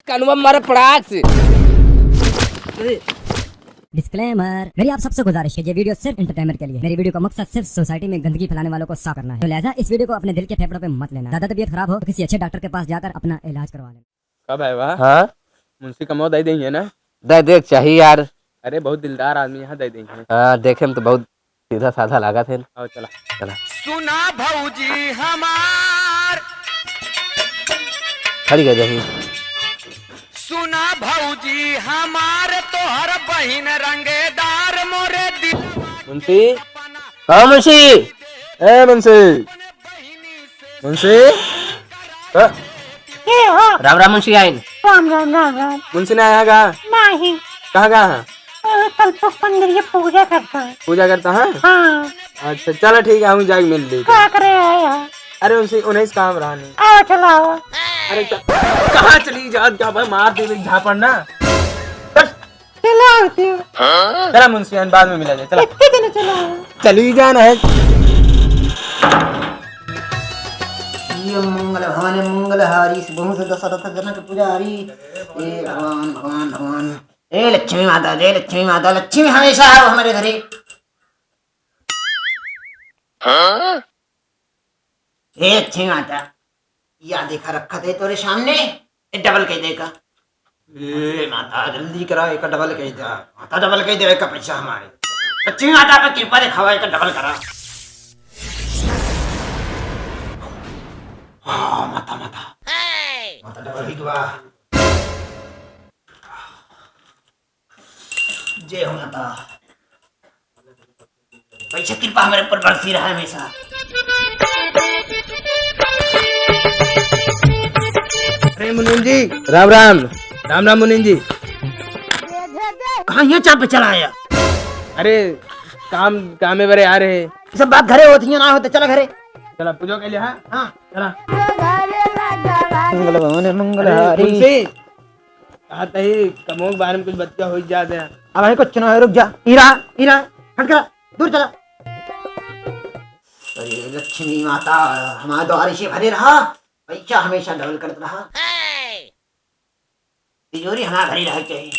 कनुआ मारा पड़ाक से। डिस्क्लेमर, मेरी आप सबसे गुजारिश है, ये वीडियो सिर्फ एंटरटेनमेंट के लिए। मेरी वीडियो का मकसद सिर्फ सोसाइटी में गंदगी फैलाने वालों को साफ करना है, तो लिहाजा इस वीडियो को अपने दिल के फेफड़ों पे मत लेना। ज्यादा तबीयत खराब हो तो किसी अच्छे डॉक्टर के पास जाकर अपना इलाज करवा लेना। कब है वाह? हाँ मुंशी कमो दे देंगे ना? दे देख चाहिए यार। अरे बहुत दिलदार आदमी यहाँ दे देंगे। हाँ देखे में तो बहुत सीधा साधा लगा थे। आओ चला चला सुना भौजी हमार, खड़ी गए रही। सुना भौजी हमार तोहर बहिन रंगेदार मोरे दिल। मुंशी, हाँ मुंशी, ए मुंशी, मुंशी, राम राम मुंशी आइन। राम राम राम राम। मुंशी ने आया कहा? नहीं, कहाँ है? कल तो मंदिर ये पूजा करता है। पूजा करता है? हाँ। अच्छा चलो ठीक है, हम जाके मिल ली। क्या करे आया? अरे उनसे उन्हें काम रहा नहीं। आओ चलो आओ। अरे कहाँ चली जा? क्या भाई मार दे झापड़ ना। चलो आती हूँ। चला मुंशी बाद में मिला जाए। चला कितने दिन चलो आओ। चली जाना है। मंगल भवान मंगलहारी बहुत दशरथ जनक पुजारी। हे भगवान भगवान भगवान। हे लक्ष्मी माता, जय लक्ष्मी माता। लक्ष्मी हमेशा आओ हमारे घरे। हे लक्ष्मी माता, या देखा रखा थे तोरे सामने, एक डबल कह देगा। हे माता जल्दी करा, एक डबल कह दे माता, डबल कह दे का पैसा हमारे। लक्ष्मी माता पे कृपा दिखावा, एक डबल करा। हाँ माता माता माता डबल ही दुआ। जय हो माता, पैसा कृपा हमारे ऊपर बरसी रहा है हमेशा। अरे मुनीम जी, राम राम। राम राम मुनीम जी। कहाँ यहाँ चाप पे चला आया? अरे काम काम में बड़े आ रहे। ये सब बात घरे होती है, ना होते चला घरे। चला पूजा के लिए। हाँ हाँ चला। मंगल भवन अरे मंगलहारी। मुंशी कहते ही कमों के बारे में कुछ बच्चा हो जाते हैं। अब हमें कुछ ना है, रुक जा। हीरा हीरा हट कर, दूर चला। अरे लक्ष्मी माता हमारा द्वार से भरे रहा, पैसा हमेशा डबल करता रहा। तिजोरी हमारा भरी रह चाहिए।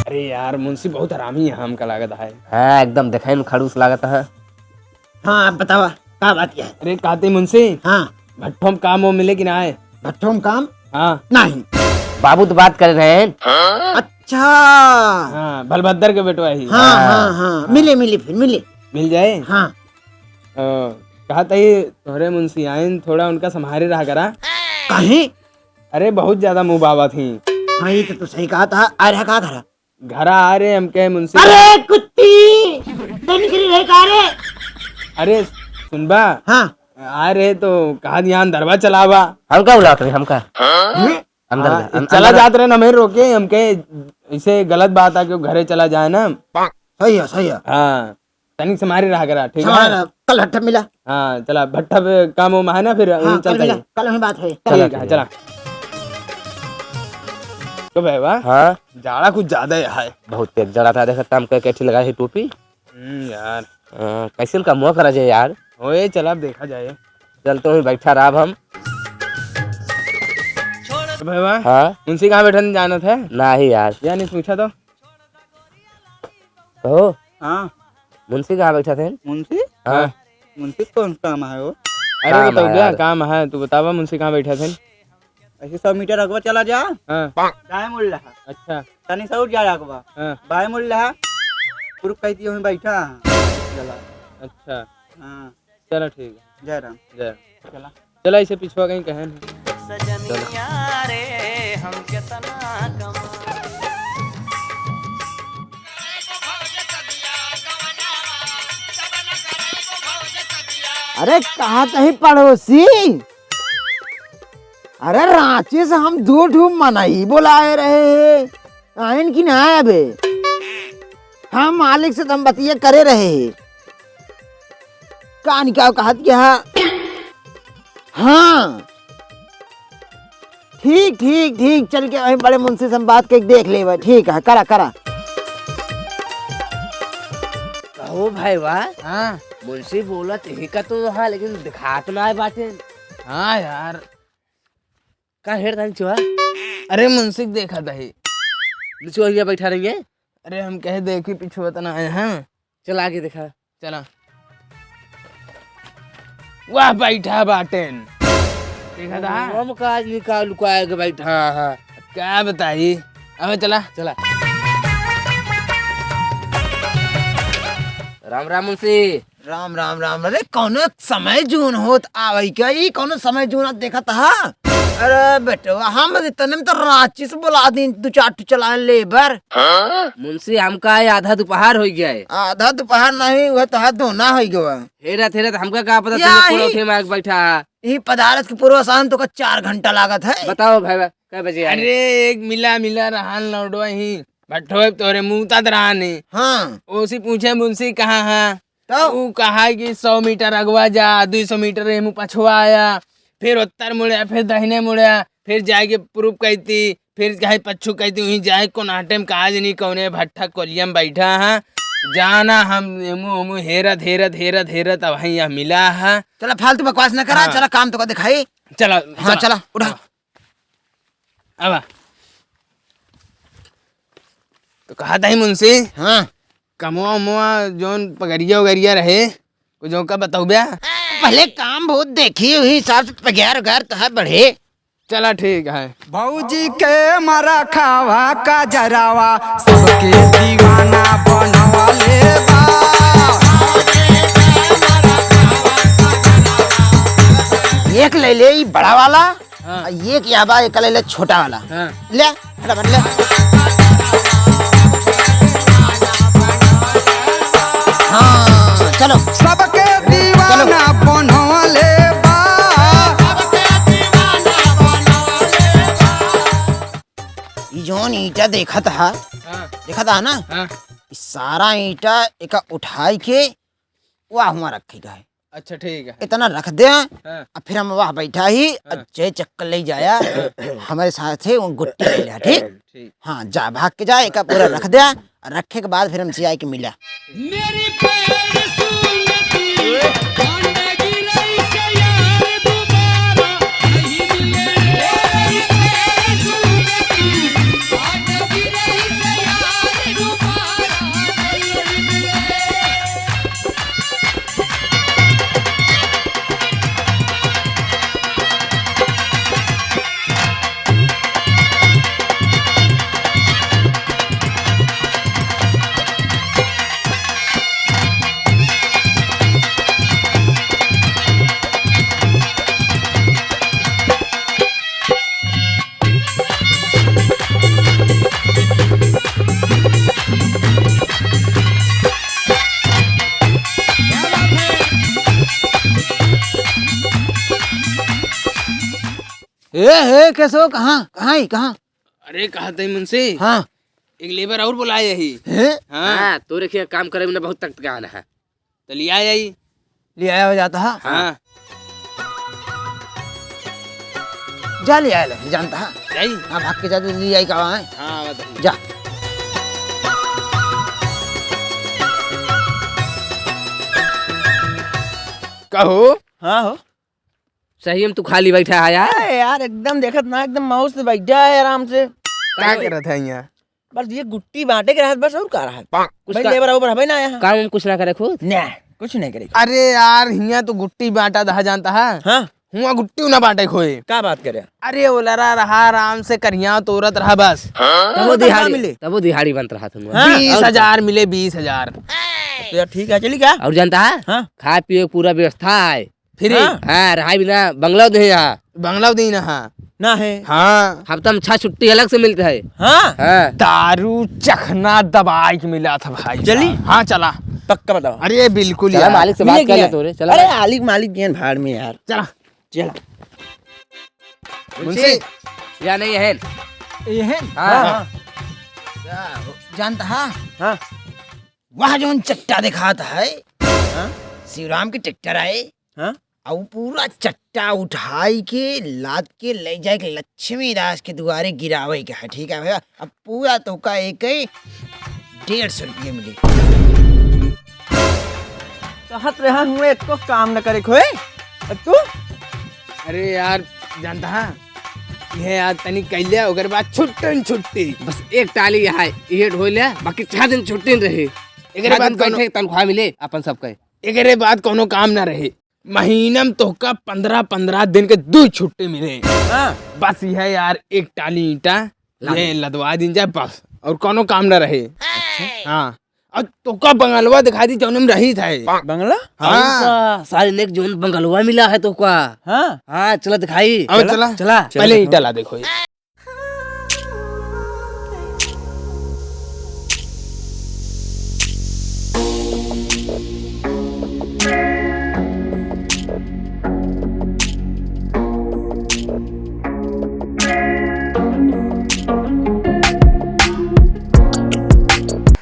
अरे यार मुंशी बहुत हरामी है हमका लागत है। हाँ एकदम देखे में खड़ूस लागत है। हाँ अब बतावा क्या बात क्या है? अरे कहते मुंशी हाँ भट्ठों में काम वो मिले कि ना आए? भट्ठों में काम हाँ नहीं। बाबू तो बात कर रहे हैं। अच्छा हाँ बलभद्र के बेटवा ही। हाँ हाँ हाँ, मिले मिले फिर मिले। मिल जाए। हाँ कहते ही तोरे मुंशी आइन थोड़ा उनका संभारे रहा करा। कहीं? अरे बहुत ज्यादा मुँह बाबा थी। हाँ ये तो सही कहा था। आ रहा कहा घर? घर आ रहे हम कहे मुंशी। अरे कुत्ती निकली रहे कहा रे। अरे सुनबा, हाँ आ रहे तो कहा ध्यान दरबार चलावा। हमका बुलाते हैं हमका अंदर हाँ, अंदर- चला अंदर- जाते रहे ना, मेरे रोके हम कहे इसे गलत बात है कि वो घरे चला जाए ना। सही है सही है। हाँ तनिक से मारी रहा करा। ठीक है हमारा कल हट्टा मिला। हाँ चला भट्ठा पे काम वो है ना, फिर हाँ कल चलता मिला, है। कल हमें बात है। ठीक है चला। तो भाई वाह हाँ जाड़ा कुछ ज्यादा है। बहुत तेज जड़ा था। देखा ताम का कैठी लगा है टोपी। यार कैसे का मुँह करा जाए यार। होए चला अब देखा जाए। चलते हुए बैठा रहा हम। तो भाई वाह हाँ मुंशी कहाँ बैठा जाना था? ना ही यार। या नहीं पूछा तो? कहो हाँ मुंशी कहाँ बैठा थे? मुंशी हाँ मुंशी कौन काम है वो? अरे काम बताओ है क्या यार। काम है तू बतावा। मुंशी कहाँ बैठा थे? ऐसे 100 मीटर अगवा चला जा, हाँ दाएं मुड़ रहा, अच्छा तनी से उठ जा अगवा, हाँ बाएं मुड़ रहा, पुरुष कहती हूँ बैठा चला। अच्छा हाँ चलो ठीक है। जय राम। जय चला चला इसे पिछुआ कहीं कहे अरे कहा कहीं पड़ोसी? अरे रांची से हम दो ठूम मनाई बुलाए रहे, आइन की ना आए बे। हम मालिक से तुम बतिया करे रहे। कहानी क्या कहत क्या हाँ ठीक ठीक ठीक, चल के वहीं बड़े मुंशी से हम बात करके देख ले। ठीक है, करा करा। कहो भाई वाह, हाँ मुंशी बोला ही का तो हाँ, लेकिन दिखात ना है बाटे। हाँ यार, का हेड था चुहा? अरे मुंशी देखा था ही। चुहा यहाँ बैठा रही है। अरे हम कहे देखी पीछे तना आए हैं। चल आगे देखा। चला, वाह बैठा बाटेन, देखा था। हम काज निकाल लुकाया के बैठा। हाँ हाँ, क्या बताई। अब चला चला। राम राम मुंशी। राम राम राम। अरे कौन समय जून होत आवई क्या? ये कौन समय जून देखा था? अरे बेटो हम इतने में तो रांची से बुला दी, दो चार चला लेबर। मुंशी हमका आधा दोपहर हो गया है। आधा दोपहर नहीं हुआ तो हाथ धोना हो गया। हेरा हेरा हमका क्या पता या तुम ही। उठे में बैठा। ये पदार्थ के पूर्व शाम तो का 4 घंटा लागत है। बताओ भाई क्या बजे आए? अरे एक मिला मिला रहा लौटवा ही भट्ठो तोरे मुंह तक रहा नहीं। हाँ उसी पूछे मुंशी कहाँ है, तो वो कहा कि 100 मीटर अगवा जा, 200 मीटर एमू पछुआ आया, फिर उत्तर मुड़िया, फिर दहिने मुड़िया, फिर जाके पूर्व कहती, फिर कहे पच्छू कहती, वहीं जाए को नाटे में काज नहीं कौने भट्ठा कोलियम बैठा है। जाना हम एमू हेरत हेरत हेरत हेरत अब वहीं यहाँ मिला है। चला फालतू बकवास न करा। हाँ। चला काम तो का दिखाई। चला हाँ चला उठा। अब तो कहा था ही मुंशी, हाँ कमुआ मुआ जोन पगड़िया उगरिया रहे कुछ का बताऊ ब्या। पहले काम बहुत देखी हुई हिसाब से पगैर वगैर तो है बढ़े। चला ठीक है। भौजी के मरा खावा का जरावा सबके दीवाना बनवाले बा। एक ले ले ये बड़ा वाला। हाँ। और एक याबा एक ले ले छोटा वाला। हाँ। ले फटाफट ले। हाँ चलो। सबके दीवाना बनवाले बा। ये जोन ईटा देखा था, हाँ। देखा था ना, हाँ। ये सारा ईटा एक उठाई के वहाँ हुआ रखेगा है। अच्छा ठीक है। इतना रख दे। हाँ। और फिर हम वहाँ बैठा ही जय चक्कर ले जाया हमारे साथ है वो गुट्टी ले लिया। ठीक ठीक। हाँ जा भाग के जा, एक पूरा रख दे। और रखे के बाद फिर हम सियाई के मिला। हे कैसो कहाँ कहाँ ही कहाँ? अरे कहा था मुंशी, हाँ एक लेबर और बुलाया ही। हे हाँ तो रखिए काम करे में बहुत तक आना है। तो लिया आई। ले आया हो जाता है। हाँ जा ले आया ले जानता है। जाई। हाँ भाग के जा तो ले आई कहाँ है। हाँ बताइए। जा कहो। हाँ हो। सही हम तू खाली बैठा है यार। अरे यार एकदम देखत ना, एकदम माउस से बैठा है आराम से। क्या कर रहा था यहाँ? बस ये गुट्टी बांटे के रहा बस, और का रहा कुछ भाई का- लेबर ऊपर है ना यहाँ। काम हम कुछ ना करे खुद। ना कुछ नहीं करेगा। अरे यार यहाँ तो गुट्टी बांटा था जानता है। हाँ हुआ गुट्टी ना बांटे खोए। क्या बात करे। अरे ओलरा रहा आराम से करिया तोरत रहा बस। तब वो दिहाड़ी, तब वो दिहाड़ी बनत रहा था। 20,000 मिले 20,000। तो यार ठीक है, चली क्या। और जानता है हाँ। खाए पिए की पूरा व्यवस्था है। फिर हाँ रहा बिना बंगला दे यहाँ। बंगला दी ना। हाँ ना है। हाँ। हफ्ता में 6 छुट्टी अलग से मिलता है। हाँ हाँ। दारू चखना दबाई के मिला था भाई। चली? हाँ चला। पक्का बताओ। अरे बिल्कुल चला यार। मालिक से बात कर ले तोरे। चला अरे मालिक मालिक दियन भाड़ में यार। चला चला मुंशी। या नहीं है। ये है। हाँ। जानता है। हाँ। वहाँ जो चट्टा दिखाता है, शिवराम के ट्रैक्टर आए। हाँ। और पूरा चट्टा उठाई के लाद के ले जाए के लक्ष्मी दास के दुआरे गिरावे के है। ठीक है भैया, अब पूरा तो का एक 150 रुपये मिले। कहत रहा हूँ एक को काम न करे खोए तू। अरे यार जानता है ये यार तनी कैले ओकर बाद छुट्टी बस एक टाली है ये ढो ले, बाकी 4 दिन छुट्टी रहे। एकरे बाद बैठे तनख्वाह मिले अपन सबके। एकरे बाद कोनो काम ना रहे, महीना में तो का 15 दिन के 2 छुट्टी मिले। बस यह यार एक टाली ईंटा ये लदवा दिन जाए बस, और कोनो काम ना रहे। हाँ, और तो का बंगलवा दिखा दी जौन में रही था बंगला। हाँ सारे नेक जोन बंगलवा मिला है तो का। हाँ हाँ चला दिखाई। अब चला पहले ईंटा ला देखो।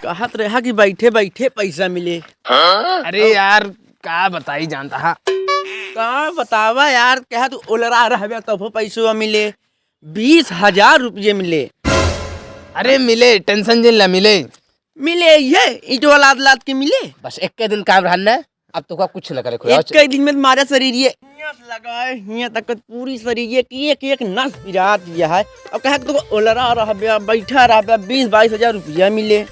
कहत रहा कि बैठे बैठे पैसा मिले। अरे यार का बताई जानता है। का बतावा यार, कहा तू ओलरा रहे तब पैसा मिले। 20,000 रुपये मिले। अरे मिले, टेंशन जिन ला मिले। ये ईंटवा लाद लाद के मिले। बस एक के दिन काम रहना, अब तो का कुछ न करे। एक ही दिन में मारा शरीर ये लगाए हिया तक पूरी शरीर की एक नस पिरा दिया है। अब कहा तो ओलरा रहा बैठा रहा 20-22 हजार रुपया मिले।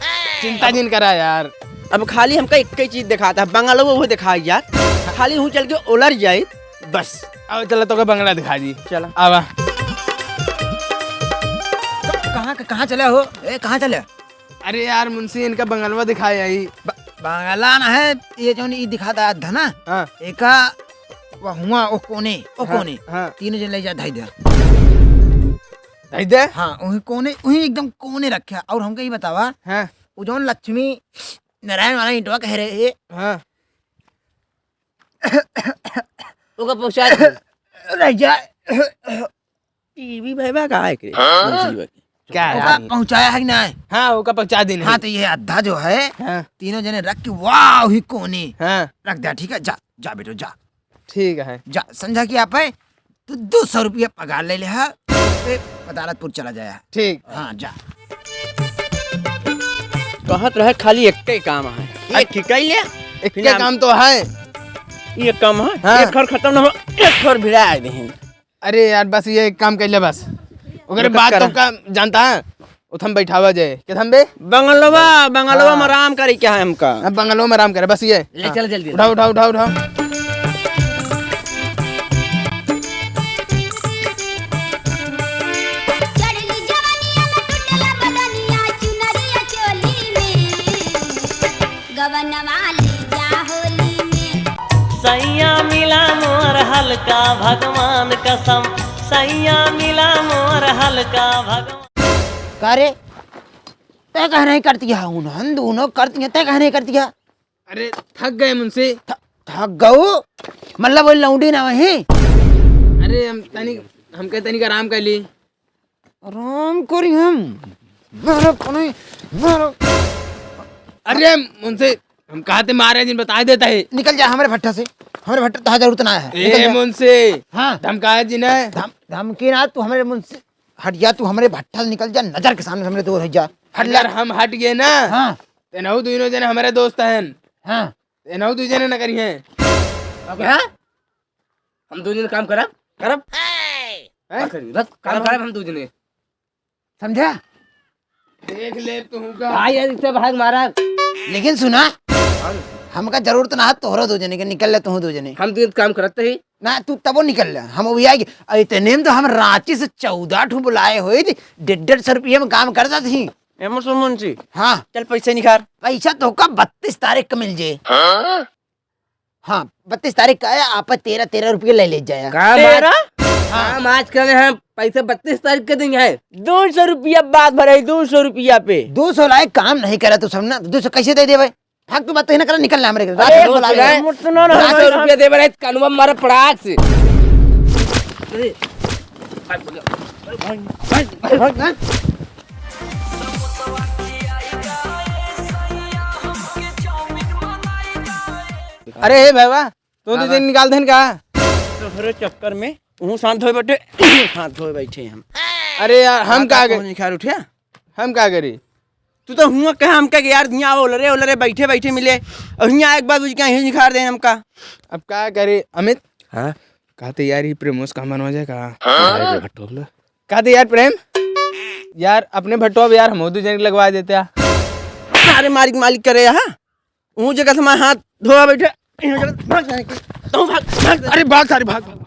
चिंता जिन करा यार। अब खाली हमका एक ही चीज दिखाता है, बंगलो वो दिखा यार। खाली हूँ चल के ओलर जाए बस। अब चला तो का बंगला दिखा दी। चला आवा। कहाँ चले हो? कहाँ चले? अरे यार मुंशी इनका बंगलवा दिखाया ही। बंगला ना है ये जो ये दिखाता है धना। हाँ एक हुआ ओ कोने हाँ। तीनों जन ले जा ढाई दे। हाँ वही कोने, वही एकदम कोने रखे। और हमको ये बतावा, हाँ वो जो लक्ष्मी नारायण वाला ईंटवा कह रहे है। हाँ ओका पहुंचा रह जा टीवी भाई का है क्या ओका यार। पहुंचाया है कि नहीं? हाँ वो का पहुंचा दिन। हाँ तो ये अद्धा जो है हाँ तीनों जने रख के वाह ही कोने हाँ रख दिया। ठीक है, जा जा बेटो जा ठीक है। जा। समझा कि आप है तो 200 रुपया पगार ले है, फिर अदालतपुर चला जाया। ठीक। हाँ जा। कहत रहे खाली एक ही काम है, एक ही कैले एक के काम तो है। ये काम है। हाँ। एक घर खत्म न हो, एक घर भिड़ा दे। अरे यार बस ये एक काम कर ले बस। अगर बात तो का जानता है उथम बैठावा जाए के थम बे बंगलवा में आराम करी क्या है हमका। अब बंगलों में आराम करे बस। ये ले चल जल्दी। उठाओ उठाओ उठाओ उठाओ। सैया मिला मोर हल्का भगवान कसम, सैया मिला मोर हल्का भगवान। करे तय कह नहीं करती है, हम दोनों करती है, तय कह नहीं करती है। अरे थक गए मुझसे। थक गऊ मतलब वो लौंडी ना वही। अरे हम कहते तनिक आराम कर ली। आराम करी हम मारो कोनी मारो। अरे मुझसे हम कहते मारे दिन बता देता है। निकल जा हमारे भट्टा से, हमारे भट्टा तो जरूरत ना है। ए मुझसे हाँ धमकाया जी ने। धमकी ना, तू हमारे मुंह से हट जा, तू हमारे भट्टा से निकल जा, नजर के सामने हमरे दूर हट जा। हट अगर हम हट गए ना हाँ तेनाहू दोनों जने हमारे दोस्त हैं। हाँ तेनाहू दो जने न करी हैं। क्या हम 2 दिन काम करब हैं? बस काम करब हम 2 दिन। समझा? देख ले तू का। भाई यार इससे भाग मारा। लेकिन सुना, हमका जरूरत ना है तोहरा 2 जने के, निकल ले तू 2 जने। हम 2 दिन काम करते ही ना तू तबो निकल ले, हम वो आएगी। इतने में तो हम रांची से 14 ठू बुलाए हुए थे, 150 रुपये में काम करता थी। मुंशी हाँ चल पैसे निकाल। पैसा तो का 32 तारीख को मिल जाए। हाँ 32 तारीख का है, आप 13 रुपये ले जाया। काम आज करे हैं, पैसे 32 तारीख के दिन है। 200 रुपया बात भरे, 200 रुपया पे 200 लाए काम नहीं करा तू सब ना, 200 कैसे दे दे भाई? भाग तू बात तो ही ना करा, निकलना हमारे घर। अरे रात को बुला ले। 200 रुपया दे बड़े कानून मारे पड़ाक से। अरे हे भाईवा तू तो दिन निकाल देन का। तोहरे चक्कर में वहाँ शांत हो बैठे शांत हो बैठे हम। अरे यार हम का करें, खैर उठे हम का करें? तू तो हुआ कहा हम क्या यार यहाँ ओलरे ओलरे बैठे बैठे मिले और यहाँ एक बार क्या यही निखार दें हमका। अब क्या करे अमित? हाँ कहते यार ये प्रेमोस का मन हो जाए कहते यार प्रेम यार अपने भट्टो यार हम दो जन लगवा देते हैं। अरे मालिक मालिक करे यहाँ वो जगह से मैं हाथ धोआ बैठे भाग जाने की। तो भाग अरे भाग सारे भाग।